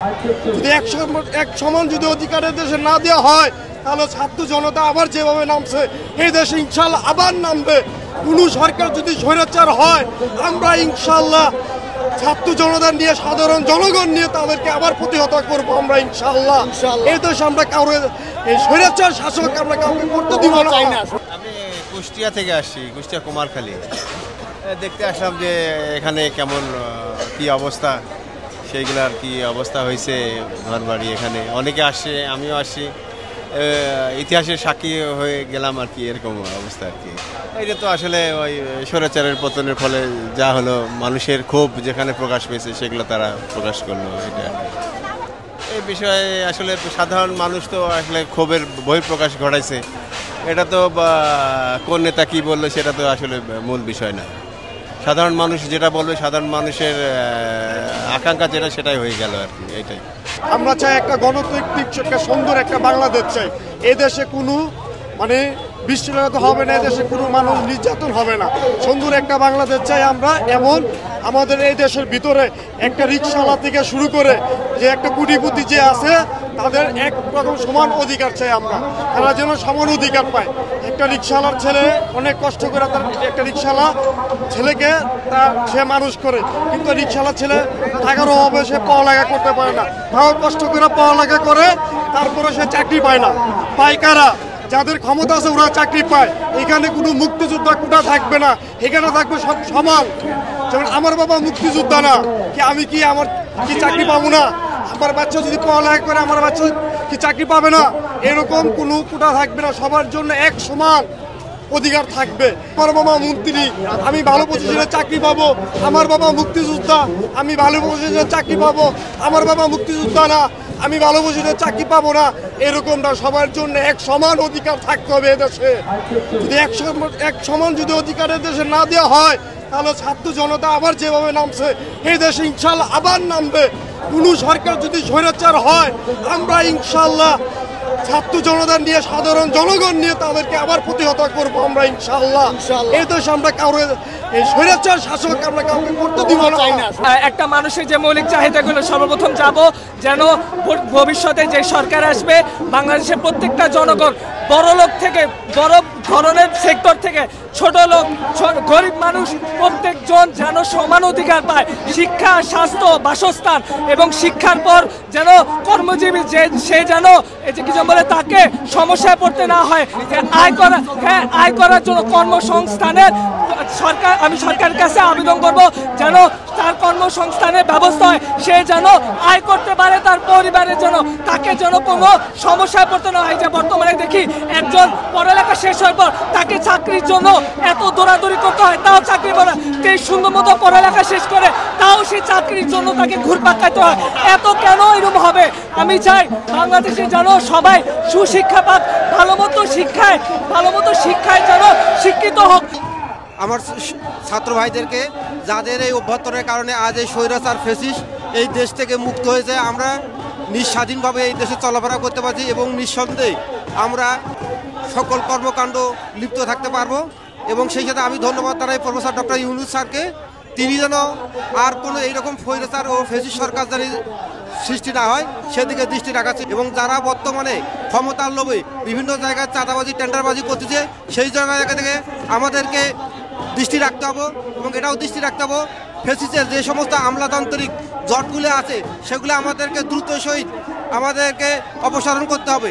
যদি এক সমান যদি অধিকারের দেশে না দেওয়া হয় তাহলে ছাত্র জনতা আবার যেভাবে নামছে এই দেশে ইনশাল্লাহ আবার নামবে। কোনো সরকার যদি স্বৈরাচার হয় আমরা ইনশাল্লাহ ছাত্র জনতা নিয়ে সাধারণ জনগণ নিয়ে তাদেরকে আবার প্রতিহত করবো আমরা ইনশাল্লাহ। এই দেশে আমরা কারো এই স্বৈরাচার শাসক আমরা কাউকে করতে দিব না। আমি কুষ্টিয়া থেকে আসছি, কুষ্টিয়া কুমারখালী দেখতে আসলাম যে এখানে কেমন কি অবস্থা, সেইগুলার কি অবস্থা হয়েছে। ঘর বাড়ি এখানে অনেকে আসছে, আমিও আসছি, ইতিহাসের সাক্ষী হয়ে গেলাম আর কি, এরকম অবস্থা আর কি। এটা তো আসলে ওই স্বৈরাচারের পতনের ফলে যা হলো, মানুষের ক্ষোভ যেখানে প্রকাশ পেয়েছে সেগুলো তারা প্রকাশ করলো। এটা এই বিষয়ে আসলে সাধারণ মানুষ তো আসলে ক্ষোভের বহিঃপ্রকাশ ঘটাইছে। এটা তো কোন নেতা কি বললো সেটা তো আসলে মূল বিষয় না। সাধারণ মানুষ যেটা বলবে, সাধারণ মানুষের আকাঙ্ক্ষা যেটা সেটাই হয়ে গেল আর কি। এটাই আমরা চাই একটা গণতান্ত্রিক একটা সুন্দর একটা বাংলাদেশ চাই। এদেশে কোনো বিশৃঙ্খলা হবে না, এদেশে কোনো মানুষ নির্যাতন হবে না, সুন্দর একটা বাংলাদেশ চাই আমরা। এমন আমাদের এই দেশের ভিতরে একটা রিক্সাওয়ালা থেকে শুরু করে যে একটা কোটিপতি যে আছে তাদের এক রকম সমান অধিকার চাই আমরা, তারা যেন সমান অধিকার পায়। একটা রিক্সাওয়ালার ছেলে অনেক কষ্ট করে তার একটা রিক্সাওয়ালা ছেলেকে সে মানুষ করে, কিন্তু রিক্সাওয়ালার ছেলে টাকার অভাবে সে পড়ালেখা করতে পারে না, তাও কষ্ট করে পড়ালেখা করে, তারপরে সে চাকরি পায় না। পাইকারা যাদের ক্ষমতা আছে ওরা চাকরি পায়। এখানে কোনো মুক্তিযোদ্ধা কোটা থাকবে না, এখানে থাকবে সব সমান। যেমন আমার বাবা মুক্তিযোদ্ধা না কি আমি কি আমার কি চাকরি পাবো না? আমার বাচ্চা যদি পড়ালেখা করে আমার বাচ্চা কি চাকরি পাবে না? এরকম কোনো কোটা থাকবে না, সবার জন্য এক সমান অধিকার থাকবে। আমার বাবা মন্ত্রী, আমি ভালো পজিশনে চাকরি পাবো। আমার বাবা মুক্তিযোদ্ধা, আমি ভালো পজিশনে চাকরি পাবো। আমার বাবা মুক্তিযোদ্ধা না, আমি ভালো পজিশনে চাকরি পাবো না। এরকম না, সবার জন্য এক সমান অধিকার থাকতে হবে এদেশে। যদি এক সমান যদি অধিকারের দেশে না দেওয়া হয় তাহলে ছাত্র জনতা আবার যেভাবে নামছে এই দেশে ইনশাল্লাহ আবার নামবে। কোনো সরকার যদি স্বৈরাচার হয় আমরা ইনশাল্লাহ ছাত্র জনতা নিয়ে সাধারণ জনগণ নিয়ে তাদেরকে আবার প্রতিহত করবো আমরা ইনশাল্লাহ। এই দেশে আমরা কারো এই স্বৈরাচার শাসক আমরা কাউকে করতে দিব না। একটা মানুষের যে মৌলিক চাহিদাগুলো সর্বপ্রথম যাব, যেন ভবিষ্যতে যে সরকার আসবে বাংলাদেশের প্রত্যেকটা জনগণ, বড় লোক থেকে বড় ধরনের সেক্টর থেকে ছোট লোক, গরিব মানুষ, প্রত্যেকজন যেন সমান অধিকার পায়। শিক্ষা, স্বাস্থ্য, বাসস্থান এবং শিক্ষার পর যেন কর্মজীবী সে যেন কিছু বলে তাকে সমস্যায় পড়তে না হয়। আয় করার জন্য কর্মসংস্থানের আমি সরকারের কাছে আবেদন করব যেন তার কর্মসংস্থানের ব্যবস্থা হয়, সে যেন আয় করতে পারে তার পরিবারের জন্য, তাকে যেন কোনো সমস্যায় পড়তে না হয়। যে বর্তমানে দেখি একজন পড়ালেখা শেষ হওয়ার পর তাকে চাকরির জন্য এত দৌড়াদৌড়ি করতে হয়, তাও চাকরি পায় না। সুন্দর মতো পড়ালেখা শেষ করে তাও সেই চাকরির জন্য তাকে ঘুরপাক খাইতে হয়। এত কেন এরকম হবে? আমি চাই বাংলাদেশে যেন সবাই সুশিক্ষা পাক, ভালো মতো শিক্ষায় যেন শিক্ষিত হোক। আমার ছাত্র ভাইদেরকে যাদের এই অভ্যর্থনের কারণে আজ এই স্বৈরাচার ফ্যাসিস্ট এই দেশ থেকে মুক্ত হয়েছে, আমরা নিঃস্বাধীনভাবে এই দেশে চলাফেরা করতে পারছি এবং নিঃসন্দেহে আমরা সকল কর্মকাণ্ড লিপ্ত থাকতে পারবো। এবং সেই সাথে আমি ধন্যবাদ জানাই প্রফেসর ডক্টর ইউনূস স্যারকে, তিনি যেন আর কোনো এইরকম স্বৈরাচার ও ফ্যাসিস্ট সরকার যেন সৃষ্টি না হয় সেদিকে দৃষ্টি রাখাচ্ছে। এবং যারা বর্তমানে ক্ষমতার লোভে বিভিন্ন জায়গায় চাঁদাবাজি, টেন্ডারবাজি করতেছে, সেই জায়গা থেকে আমাদেরকে দৃষ্টি রাখতে হবে। এবং এটাও দৃষ্টি রাখতে হবে ফ্যাসিস্টের যে সমস্ত আমলাতান্ত্রিক জটগুলো আছে সেগুলো আমাদেরকে দ্রুত সহিত আমাদেরকে অপসারণ করতে হবে।